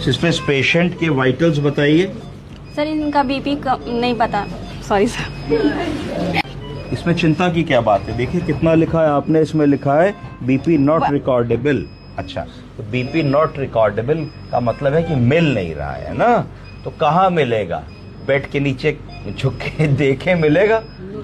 Sister, patient के vitals बताइए। Sir इनका बीपी नहीं पता, सॉरी सर। इसमें चिंता की क्या बात है? देखिए कितना लिखा है आपने, इसमें लिखा है बीपी नॉट रिकॉर्डेबल। अच्छा, तो बीपी नॉट रिकॉर्डेबल का मतलब है कि मिल नहीं रहा है ना। तो कहाँ मिलेगा? बेड के नीचे झुक के देखे मिलेगा?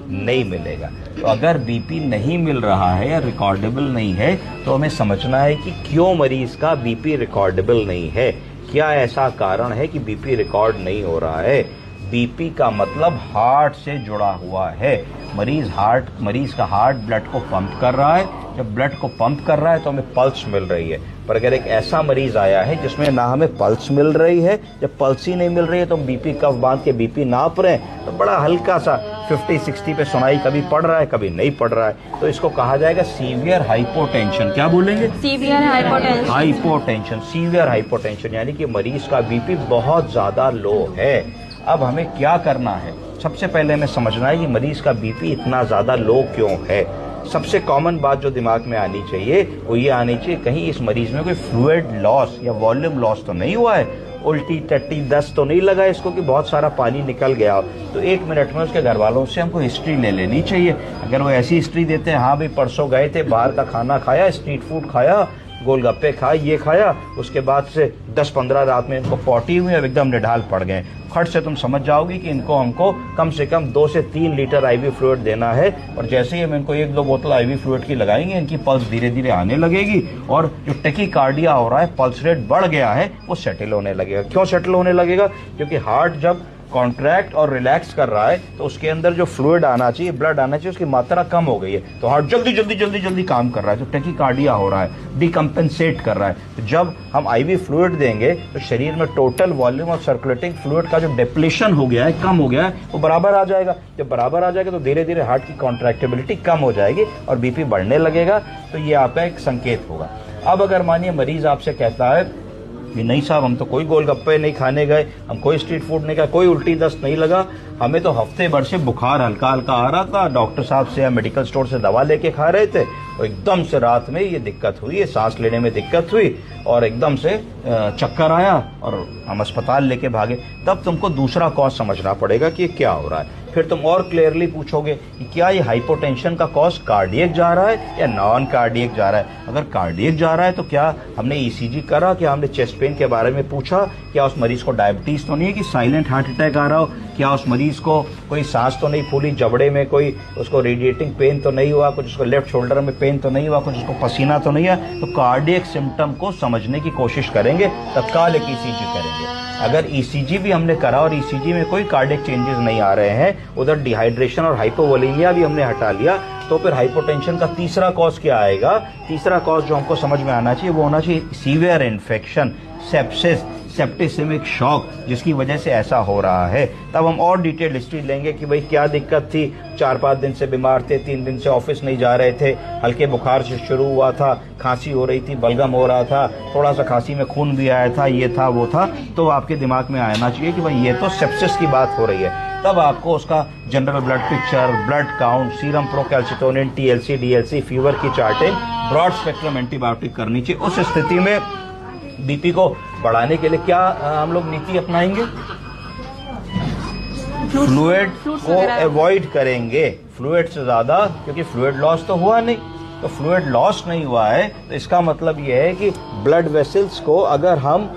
नहीं मिलेगा। तो अगर बीपी नहीं मिल रहा है या रिकॉर्डेबल नहीं है तो हमें समझना है कि क्यों मरीज का बीपी रिकॉर्डेबल नहीं है। क्या ऐसा कारण है कि बीपी रिकॉर्ड नहीं हो रहा है? बीपी का मतलब हार्ट से जुड़ा हुआ है। मरीज का हार्ट ब्लड को पंप कर रहा है। जब ब्लड को पंप कर रहा है तो हमें पल्स मिल रही है। पर अगर एक ऐसा मरीज आया है जिसमें ना हमें पल्स मिल रही है, जब पल्स ही नहीं मिल रही है तो बीपी कफ बांध के बीपी नाप रहे हैं तो बड़ा हल्का सा 50-60 पे सुनाई कभी पड़ रहा है कभी नहीं पड़ रहा है। तो इसको कहा जाएगा सीवियर हाइपोटेंशन। क्या बोलेंगे? Severe hypotension. Hypotension, severe hypotension, यानी कि मरीज का बीपी बहुत ज्यादा लो है। अब हमें क्या करना है? सबसे पहले हमें समझना है कि मरीज का बीपी इतना ज्यादा लो क्यों है। सबसे कॉमन बात जो दिमाग में आनी चाहिए वो ये आनी चाहिए, कहीं इस मरीज में कोई फ्लूइड लॉस या वॉल्यूम लॉस तो नहीं हुआ है, उल्टी टट्टी दस्त तो नहीं लगा इसको कि बहुत सारा पानी निकल गया। तो 1 मिनट में उसके घर वालों से हमको हिस्ट्री ले लेनी चाहिए। अगर वो ऐसी हिस्ट्री देते हैं, हाँ भाई परसों गए थे, बाहर का खाना खाया, स्ट्रीट फूड खाया, गोलगप्पे खाए, ये खाया, उसके बाद से 10-15 रात में इनको पॉटी हुई और एकदम निढाल पड़ गए, खट से तुम समझ जाओगी कि इनको हमको कम से कम 2 से 3 लीटर आईवी फ्लूइड देना है। और जैसे ही हम इनको 1-2 बोतल आईवी फ्लूइड की लगाएंगे, इनकी पल्स धीरे धीरे आने लगेगी और जो टेकीकार्डिया हो रहा है, पल्स रेट बढ़ गया है, वो सेटल होने लगेगा। क्यों सेटल होने लगेगा? क्योंकि हार्ट जब कॉन्ट्रैक्ट और रिलैक्स कर रहा है तो उसके अंदर जो फ्लूइड आना चाहिए, ब्लड आना चाहिए, उसकी मात्रा कम हो गई है। तो हार्ट जल्दी काम कर रहा है, तो टेकीकार्डिया हो रहा है, डिकम्पेंसेट कर रहा है। तो जब हम आईवी फ्लूइड देंगे तो शरीर में टोटल वॉल्यूम और सर्कुलेटिंग फ्लूइड का जो डिप्लीशन हो गया है, कम हो गया है, वो बराबर आ जाएगा। जब बराबर आ जाएगा तो धीरे धीरे हार्ट की कॉन्ट्रैक्टिबिलिटी कम हो जाएगी और बीपी बढ़ने लगेगा। तो ये आपका एक संकेत होगा। अब अगर मानिए मरीज आपसे कहता है कि नहीं साहब, हम तो कोई गोलगप्पे नहीं खाने गए, हम कोई स्ट्रीट फूड नहीं खाया, कोई उल्टी दस्त नहीं लगा, हमें तो हफ्ते भर से बुखार हल्का हल्का आ रहा था, डॉक्टर साहब से या मेडिकल स्टोर से दवा लेके खा रहे थे और एकदम से रात में ये दिक्कत हुई, सांस लेने में दिक्कत हुई और एकदम से चक्कर आया और हम अस्पताल लेके भागे। तब तुमको दूसरा कॉज समझना पड़ेगा कि ये क्या हो रहा है। फिर तुम और क्लियरली पूछोगे कि क्या ये हाइपोटेंशन का कॉज कार्डियक जा रहा है या नॉन कार्डियक जा रहा है। अगर कार्डियक जा रहा है तो क्या हमने ईसीजी करा, क्या हमने चेस्ट पेन के बारे में पूछा, क्या उस मरीज को डायबिटीज तो नहीं है कि साइलेंट हार्ट अटैक आ रहा हो, क्या उस मरीज को कोई सांस तो नहीं फूली, जबड़े में कोई उसको रेडिएटिंग पेन तो नहीं हुआ, कुछ उसको लेफ्ट शोल्डर में पेन तो नहीं हुआ, कुछ उसको पसीना तो नहीं है। तो कार्डियक सिम्टम को समझने की कोशिश करेंगे, तत्काल एक ईसीजी करेंगे। अगर ईसीजी भी हमने करा और ईसीजी में कोई कार्डियक चेंजेस नहीं आ रहे हैं, उधर डिहाइड्रेशन और हाइपोवोलेमिया भी हमने हटा लिया, तो फिर हाइपोटेंशन का तीसरा कॉज क्या आएगा? तीसरा कॉज जो हमको समझ में आना चाहिए वो होना चाहिए सीवियर इन्फेक्शन, सेप्सिस, सेप्टिसेमिक शॉक, जिसकी वजह से ऐसा हो रहा है। तब हम और डिटेल हिस्ट्री लेंगे कि भाई क्या दिक्कत थी, 4-5 दिन से बीमार थे, 3 दिन से ऑफिस नहीं जा रहे थे, हल्के बुखार से शुरू हुआ था, खांसी हो रही थी, बलगम हो रहा था, थोड़ा सा खांसी में खून भी आया था, ये था वो था। तो आपके दिमाग में आना चाहिए कि भाई ये तो सेप्सिस की बात हो रही है। तब आपको उसका general blood picture, blood count, serum procalcitonin, TLC, DLC, fever की चार्टिंग, ब्रॉड स्पेक्ट्रम एंटीबायोटिक करनी चाहिए। उस स्थिति में बीपी को बढ़ाने के लिए क्या हम लोग नीति अपनाएंगे? फ्लूइड को अवॉइड करेंगे, फ्लूइड से ज्यादा, क्योंकि फ्लूइड लॉस तो हुआ नहीं। तो फ्लूइड लॉस नहीं हुआ है तो इसका मतलब यह है कि ब्लड वेसल्स को अगर हम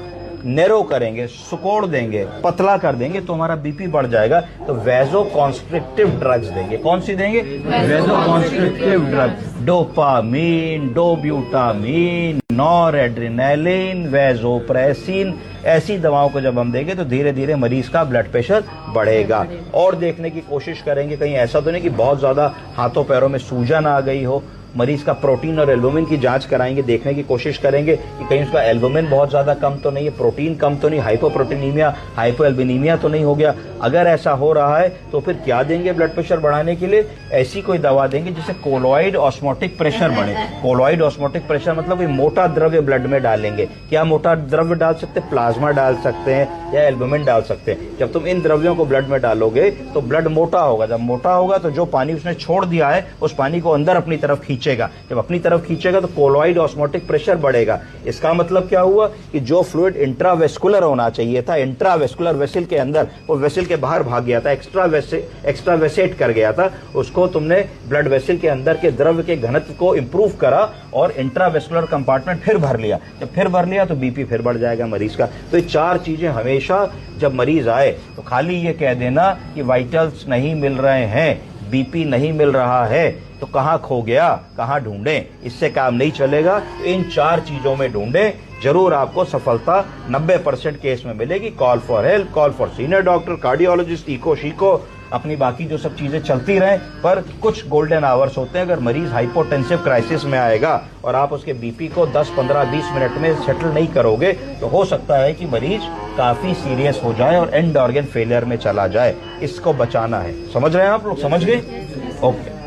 नैरो करेंगे, सुकोड़ देंगे, पतला कर देंगे तो हमारा बीपी बढ़ जाएगा। तो वेजो कॉन्स्ट्रिक्टिव ड्रग्स देंगे। कौन सी देंगे? वेजो कॉन्स्ट्रिक्टिव ड्रग, डोपामीन, डोब्यूटामीन, नॉरएड्रेनालिन, वेजोप्रेसिन, ऐसी दवाओं को जब हम देंगे तो धीरे धीरे मरीज का ब्लड प्रेशर बढ़ेगा। और देखने की कोशिश करेंगे कहीं ऐसा तो नहीं कि बहुत ज्यादा हाथों पैरों में सूजन आ गई हो। मरीज का प्रोटीन और एल्बुमिन की जांच कराएंगे, देखने की कोशिश करेंगे कि कहीं उसका एल्बुमिन बहुत ज्यादा कम तो नहीं है, प्रोटीन कम तो नहीं, हाइपोप्रोटीनीमिया, हाइपोएल्बिनीमिया तो नहीं हो गया। अगर ऐसा हो रहा है तो फिर क्या देंगे ब्लड प्रेशर बढ़ाने के लिए? ऐसी कोई दवा देंगे जिससे कोलॉइड ऑस्मोटिक प्रेशर बढ़े। कोलॉइड ऑस्मोटिक प्रेशर मतलब कोई मोटा द्रव्य ब्लड में डालेंगे। क्या मोटा द्रव्य डाल सकते हैं? प्लाज्मा डाल सकते हैं, या एल्बुमिन डाल सकते हैं। जब तुम इन द्रव्यों को ब्लड में डालोगे तो ब्लड मोटा होगा, जब मोटा होगा तो जो पानी उसने छोड़ दिया है उस पानी को अंदर अपनी तरफ खींचेगा, जब अपनी तरफ खींचेगा तो कोलॉइड ऑस्मोटिक प्रेशर बढ़ेगा। इसका मतलब क्या हुआ कि जो फ्लूइड इंट्रावेस्कुलर होना चाहिए था, इंट्रावेस्कुलर वेसिल के अंदर, वो वेसिल के बाहर भाग गया था, एक्स्ट्रावेसेट कर गया था, उसको तुमने ब्लड वेसिल के अंदर के द्रव्य के घनत्व को इंप्रूव करा और इंट्रावेस्कुलर कंपार्टमेंट फिर भर लिया। जब फिर भर लिया तो बीपी फिर बढ़ जाएगा मरीज का। तो ये 4 चीजें हमेशा जब मरीज आए तो खाली ये कह देना कि वाइटल्स नहीं मिल रहे हैं, बीपी नहीं मिल रहा है, तो कहाँ खो गया, कहाँ ढूंढें, इससे काम नहीं चलेगा। तो इन 4 चीजों में ढूंढें, जरूर आपको सफलता 90% केस में मिलेगी। Call for help, call for senior doctor, cardiologist, echo शीको, अपनी बाकी जो सब चीजें चलती रहें, पर कुछ गोल्डन आवर्स होते हैं। अगर मरीज हाइपोटेंसिव क्राइसिस में आएगा और आप उसके बीपी को 10, 15, 20 मिनट में सेटल नहीं करोगे तो हो सकता है कि मरीज काफी सीरियस हो जाए और एंड ऑर्गन फेलियर में चला जाए। इसको बचाना है। समझ रहे हैं आप लोग? समझ गए? ओके।